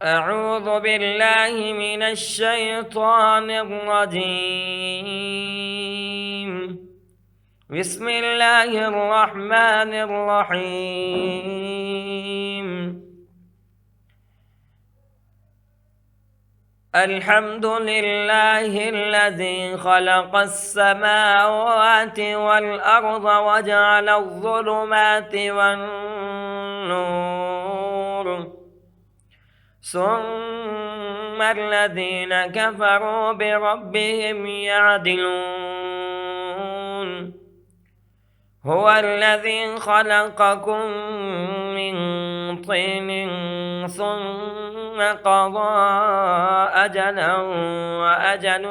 أعوذ بالله من الشيطان الرجيم. بسم الله الرحمن الرحيم. الحمد لله الذي خلق السماوات والأرض وجعل الظلمات والنور، ثم الذين كفروا بربهم يعدلون. هو الذي خلقكم من طين ثم قضى أجلا وأجل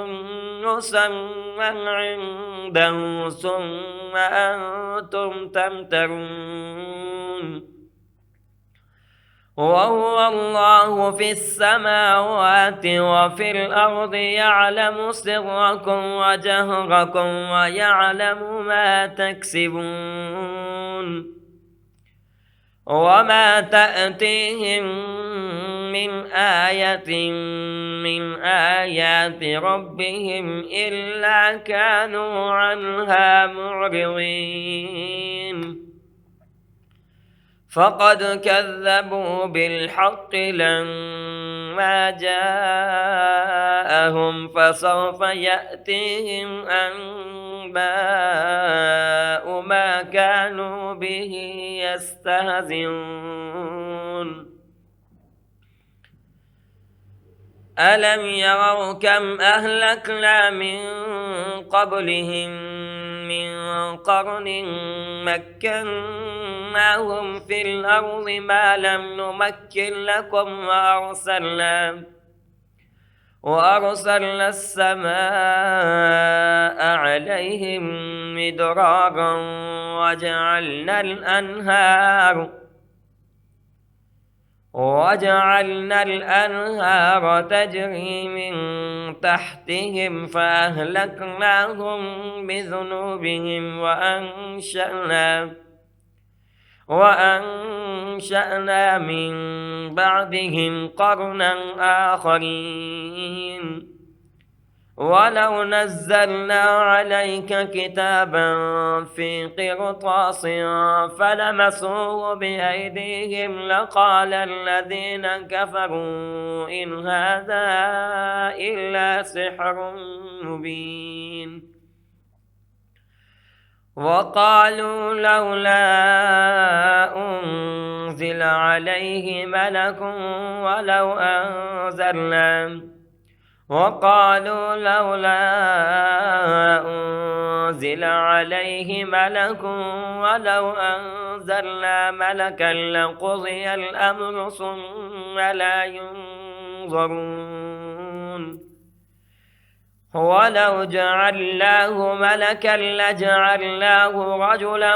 مسمى عنده ثم أنتم تمترون. وهو الله في السماوات وفي الأرض، يعلم سركم وجهركم ويعلم ما تكسبون. وما تأتيهم من آية من آيات ربهم إلا كانوا عنها معرضين. فقد كذبوا بالحق لما جاءهم، فسوف يأتيهم أنباء ما كانوا به يستهزئون. ألم يروا كم أهلكنا من قبلهم من قرن مكناهم في الأرض ما لم نمكن لكم، وأرسلنا السماء عليهم مدرارا وجعلنا الأنهار تجري من تحتهم فأهلكناهم بذنوبهم وأنشأنا من بعدهم قرنا آخرين. ولو نزلنا عليك كتابا في قرطاس فلمسوه بأيديهم لقال الذين كفروا إن هذا إلا سحر مبين. وقالوا لولا أنزل عليه ملك ولو أنزلنا ملكا لقضي الأمر ثم لا ينظرون. ولو جعلناه ملكا لجعلناه رجلا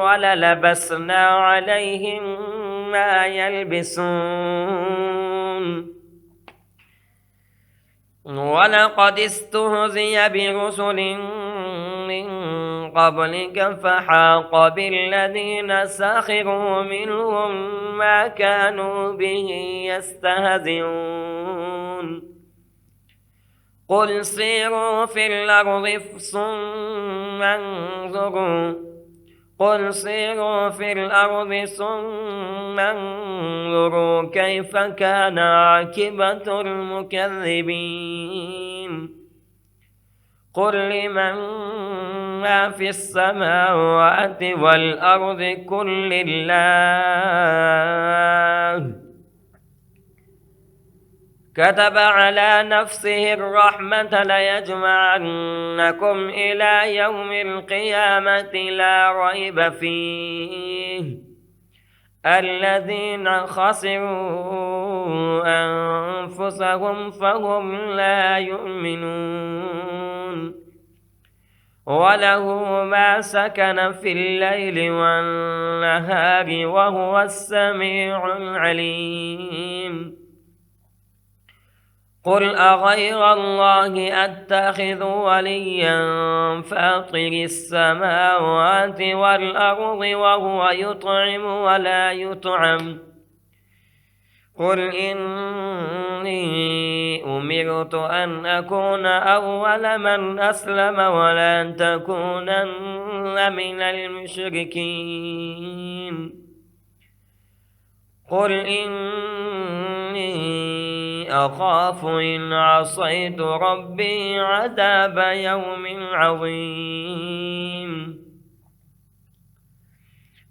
وللبسنا عليهم ما يلبسون. ولقد استهزئ برسل من قبلك فحاق بالذين سخروا منهم ما كانوا به يستهزئون. قل سيروا في الأرض ثم انظروا كيف كان عاقبة المكذبين. قل لمن ما في السماوات والأرض قل لله. كتب على نفسه الرحمة ليجمعنكم إلى يوم القيامة لا ريب فيه. الذين خسروا أنفسهم فهم لا يؤمنون. وله ما سكن في الليل والنهار وهو السميع العليم. قل أغير الله أتخذ وليا فاطر السماوات والأرض وهو يطعم ولا يطعم قل إني أمرت أن أكون أول من أسلم ولا تكونن من المشركين قل إني أخاف إن عصيت ربي عذاب يوم عظيم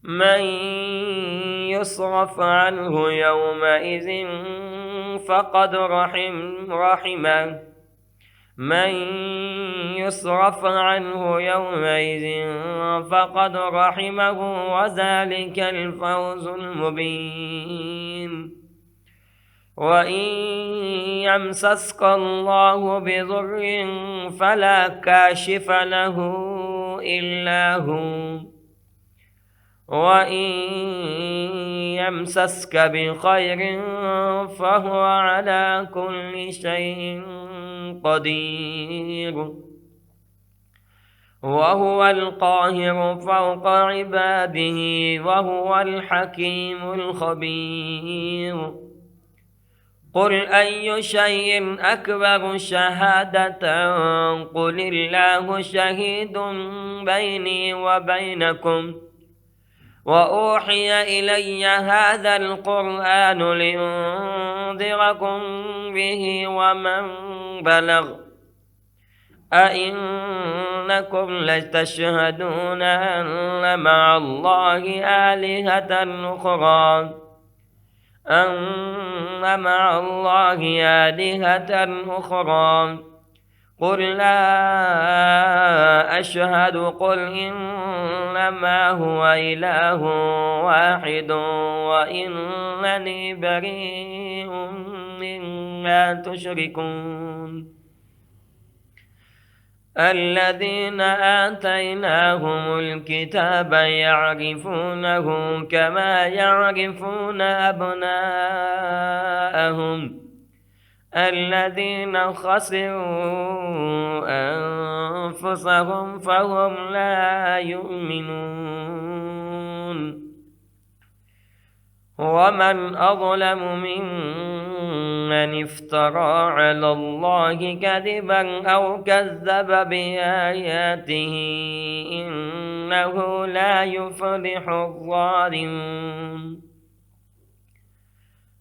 من يصرف عنه يومئذ فقد رحمه من يصرف عنه يومئذ فقد رحمه وذلك الفوز المبين وإن يمسسك الله بضر فلا كاشف له إلا هو وإن يمسسك بخير فهو على كل شيء قدير وهو القاهر فوق عباده وهو الحكيم الخبير قل أي شيء أكبر شهادة قل الله شهيد بيني وبينكم وأوحي إلي هذا القرآن لأنذركم به ومن بلغ أئنكم لتشهدون أن مع الله آلهة أخرى قل لا أشهد قل إنما هو إله واحد وإنني بريء مما تشركون الذين آتيناهم الكتاب يعرفونه كما يعرفون أبناءهم الذين خسروا أنفسهم فهم لا يؤمنون ومن أظلم ممن افترى على الله كذبا أو كذب بآياته إنه لا يفلح الظالمون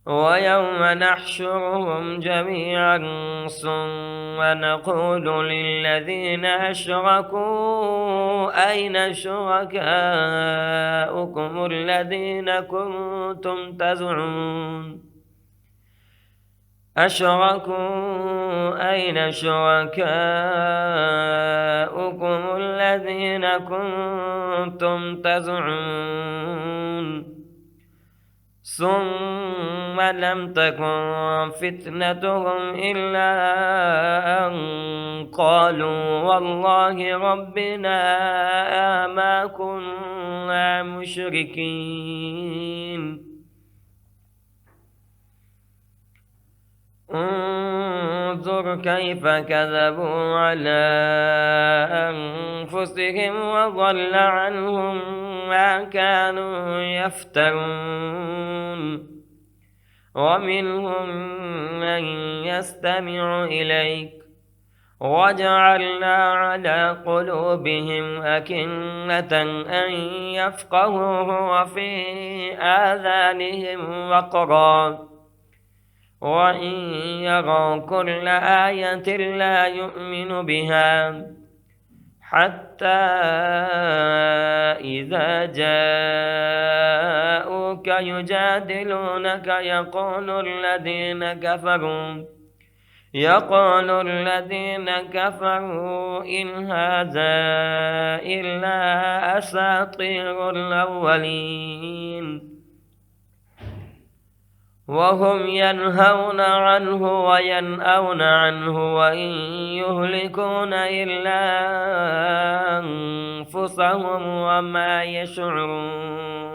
ويوم نحشرهم جميعا ثم نقول للذين أشركوا أين شركاؤكم الذين كنتم تزعمون أين شركاؤكم الذين كنتم تزعمون ثم لم تكن فتنتهم إلا أن قالوا والله ربنا ما كنا مشركين انظر كيف كذبوا على أنفسهم وضل عنهم ما كانوا يفترون ومنهم من يستمع إليك وجعلنا على قلوبهم أكنة أن يفقهوه وفي آذانهم وقرا وإن يروا كل آية لا يؤمنوا بها حتى إذا جاءوك يجادلونك يقول الذين كفروا إن هذا إلا أساطير الأولين وهم ينهون عنه وينأون عنه وإن يهلكون إلا أنفسهم وما يشعرون